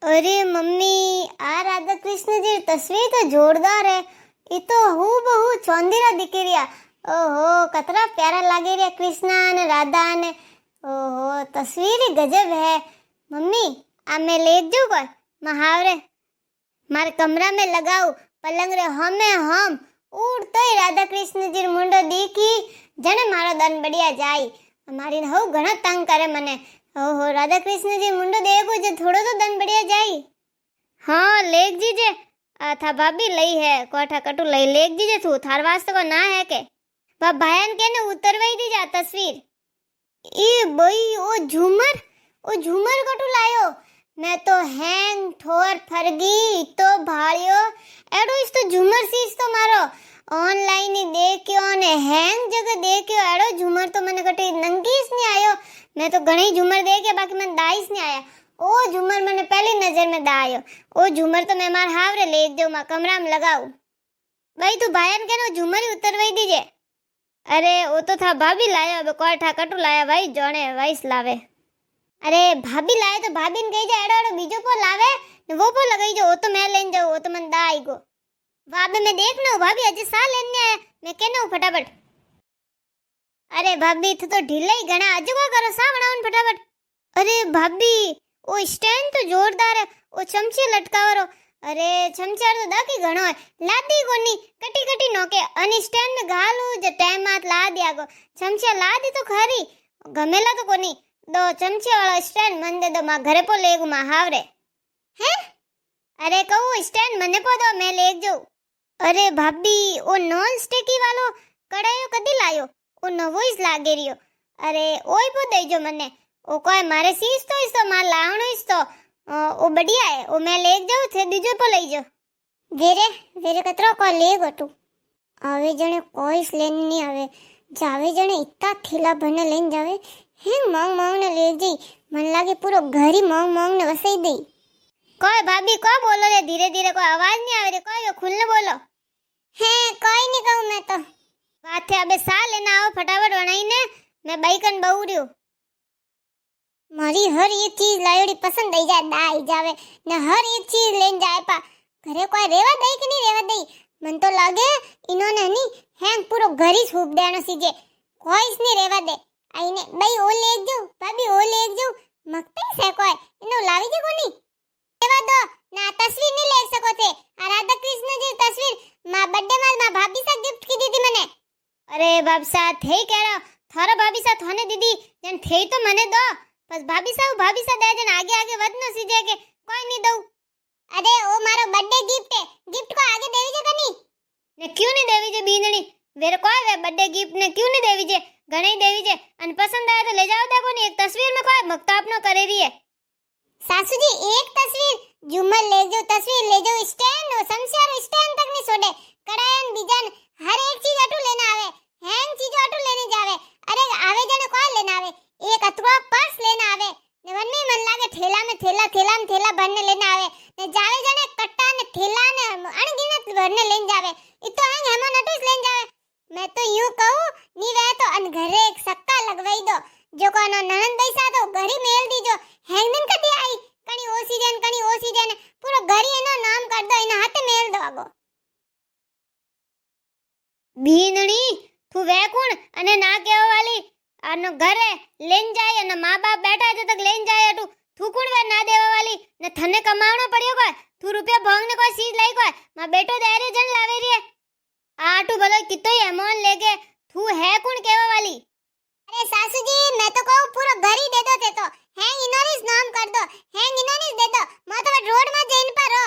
अरे मम्मी, आ राधा कृष्ण जी तस्वीर तो जोरदार है। ये तो हूबहू चौंधीरा दिखी रिया। ओहो, कतरा प्यारा लागे रिया कृष्णा ने राधा ने। ओहो, तस्वीर ही गजब है। मम्मी, आ मैं ले जाऊं कोई महावरे मारे कमरा में लगाऊ पलंग रे हमे हम उड़तो ही राधा कृष्ण जी मुंडो दीखी जने मारो दन बढ़िया जाई। हमारी हूँ घणो तंग करे मने। ओहो, राधा कृष्ण जी मुंडो देखो जो थोड़ो तो दन बढ़िया जाई। हाँ लेख जीजे था भाभी लई है कोठा कटू लई लेख जीजे तू थार वास्ते को ना है के भायन के ने उतरवाई दी जा तस्वीर। ई बई ओ झूमर कटू लायो। मैं तो हैंग ठोर फरगी तो भाड़ियो एडो इस तो झूमर सीस तो मारो ऑनलाइन ही देखियो ने हैंग जगह देखियो एडो झूमर तो मने कटी नंगीस नहीं आयो। मैं तो घणी झूमर देखे बाकी मन दाईस नहीं आया। ओ झूमर मैंने पहली नजर में दायो। ओ झूमर तो मैं मार हावरे ले जाऊं मा कमरा में लगाऊं। भाई तू भायन के नो झूमर ही उतरवाई दीजे। अरे वो तो था भाभी लाया अब कोठा कटू लाया भाई जोने वाइस लावे। अरे भाभी लाए तो भाभी ने कही जा एड़ो एड़ो बीजो पो लावे ने वो पो लगाई जो वो तो मैं लेन जाऊं वो तो मन दाई गो। भाभी मैं देखना भाभी अजे सा लेने आया मैं कहना हूं फटाफट। अरे भाभी तो ढीला ही घना अजे को करो सा बनावन फटाफट। अरे भाभी ओ स्टैंड तो जोरदार है ओ चमचे लटकावरो। अरे चमचा तो दाकी घणो है लादी कोनी कटी कटी नोके अनी स्टैंड में घालू जे टाइम हाथ ला दिया गो चमचा ला दी तो खरी गमेला तो कोनी दो चमचे वाला स्टैंड मन दे दो मा घरे पो लेगू मा हावरे हैं। अरे कहू स्टैंड मने पो दो मैं लेग जाऊं। अरे भाभी ओ नॉन स्टिकी वालो कड़ायो कदी लायो ओ नवो इस लागे रियो। अरे ओय पो देजो मने ओ कोई मारे सीस तो इस तो मार लावणो इस तो ओ बढ़िया है ओ मैं लेग जाऊं थे बीजो पो लई जो। वेरे वेरे कतरो को ले गटू आवे जने कोई लेन नहीं आवे जावे जने इतना थैला भरने लेन जावे हैं मांग ने ले जी मन लागे पूरो घर ही मांग ने वसाई दे। कोई भाभी को बोलो रे धीरे धीरे कोई आवाज नहीं आवे रे कोई खुलने बोलो। हैं कोई नहीं कहूं मैं तो बात है अबे सा लेना आओ फटाफट बनाई ने मैं बाइकन बहु रही मारी हर एक चीज लायोड़ी पसंद आई जाए दाई जावे ने हर एक चीज लेन जाए पा घरे कोई रेवा दई कि नहीं रेवा दई मन तो लागे इन्होंने नहीं हैंग पूरो घर ही छूप देनो सीजे कोई इसने रेवा दे आईने भाई ओ लेग जाओ भाभी ओ लेग जाओ मकते से कोई इनो लावी जे कोनी रेवा दो ना तस्वीर नहीं ले सको थे राधा कृष्ण जी तस्वीर मां बर्थडे माल मां भाभी सा गिफ्ट की दीदी मने। अरे बाप सा थे कह रहा थारा भाभी सा थाने दीदी जन थे तो मने दो बस भाभी सा दे जन आगे आगे वध न सीजे के कोई नहीं दऊ। अरे ओ मारो बर्थडे गिफ्ट है गिफ्ट को आगे देवी जे कनी ने क्यों नहीं देवी जे बींदणी वेरे कोई वे बर्थडे गिफ्ट ने क्यों नहीं देवी जे घणे देवी जे अन पसंद आए तो ले जाओ देखो ने एक तस्वीर में कोई भक्त अपनो करे रही है। सासू जी एक तस्वीर झूमर ले जाओ तस्वीर ले जाओ स्टैंड और शमशार स्टैंड तक नहीं छोड़े कड़ायन बीजन हर एक चीज अटू लेना आवे हैंग चीज अटू लेने जावे। अरे आवे जने कोई लेना आवे एक अथवा पर्स लेना आवे ने मन में मन लागे थैला में थैला भरने लेना आवे ने जावे जने कट्टा ने थैला ने अनगिनत भरने लेन जावे इतो हैंग हेमो नटूस लेन जावे। मैं तो यूं कहूं नी वे तो अन घरे एक सक्का लगवाई दो जो कोनो ननंद बैसा तो घरी मेल दी जो हैंग दिन कदी आई कणी ओ सीजन पूरा घरी एनो नाम कर दो एना हाथे मेल दो आगो। बीनणी तू वे कोण अने ना केवा वाली आनो घरे लेन जाए अने मां बाप बैठा है तक लेन जाए अटू तू कोण वे ना देवा वाली ने थने कमावणो पड़ियो कोई तू रुपया भोंग ने कोई चीज लाई कोई मां बेटो दायरे जन लावे री है आटू भलो कितोई अमोन लेके तू है कोण केवा वाली। अरे सासू जी मैं तो कहूं पूरा घर ही दे दो थे तो हैंग इनोरिस नाम कर दो हैंग इनोरिस दे दो मैं तो रोड में जैन पर रो।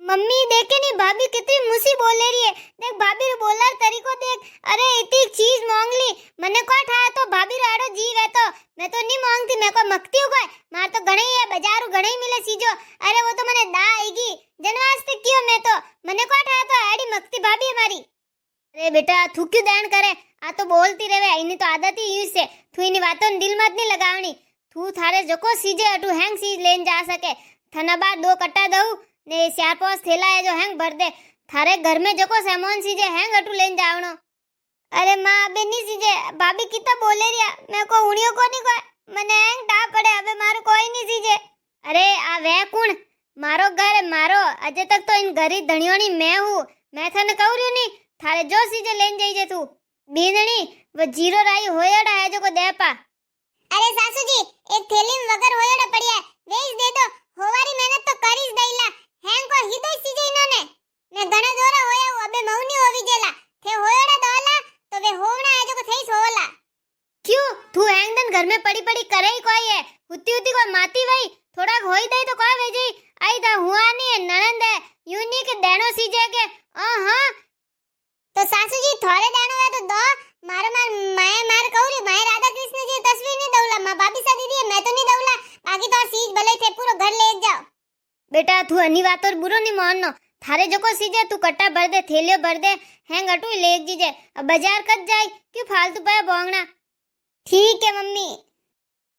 मम्मी देखे नहीं भाभी कितनी मुसी बोल रही है देख भाभी रो बोलर तरीको देख। अरे इतनी चीज मांग ली मने को ठा तो भाभी राडो जीव है तो मैं तो नहीं मांगती मैं को मकती हूं कोई मार तो घणे है बाजारू घणे मिले सीजो। अरे वो तो मने दा आएगी जनवास्ते क्यों मैं तो मने को ठा तो आड़ी मकती भाभी हमारी। अरे बेटा तू क्यों दान करे आ तो बोलती रहे इनी तो आदत ही यूं से तू इनी बातों दिल मत नहीं लगावनी तू थारे जको सीजे अटू हैंग सीज लेन जा सके थना बार दो कट्टा दऊ ने चार पांच थैला है जो हैंग भर दे थारे घर में जको सामान सीजे हैंग अटू लेन जावणो। अरे मां अबे नी सीजे भाभी कितना बोले रिया मैं को उणियो को नहीं कोई मने हैंग टा पड़े अबे मारो कोई नहीं सीजे। अरे आ वे कुण मारो घर है मारो अजे तक तो इन घरी धणियोनी मैं हूँ मैं थाने कहू रही नहीं थारे जो सीजे लेन जाइए तू बींदणी वो जीरो राई होयड़ा है जो को दे पा अरे सासू जी एक थैली में वगर होयड़ा पड़िया वेच दे दो होवारी मेहनत तो करी दैला हैंग को हिदय सीजे इन्होंने ने घणा जोरा होया हूँ अबे मौनी होवी जेला थे होयड़ा दोला तो वे होवना है जो को थई सोला क्यों तू हैंग दन घर में पड़ी पड़ी करे ही कोई है हुती हुती कोई माती वही थोड़ा होई दई तो कोई वेजी आई दा हुआ नहीं ननंद है यूनी के देनो सीजे के हां तो सासू जी थोड़े देनो है तो दो मार मार कहू रे माय राधा कृष्ण जी तस्वीर नहीं दौला मां भाभी सा दीदी है मैं तो नहीं दौला बाकी तो सीज भले थे पूरा घर ले जाओ बेटा तू अनी बात और बुरो नहीं माननो थारे जको सीजे तू कट्टा भर दे थैलियो भर दे हैंग अटू ले जीजे अब बाजार कट जाए क्यों फालतू पे बोंगना ठीक है मम्मी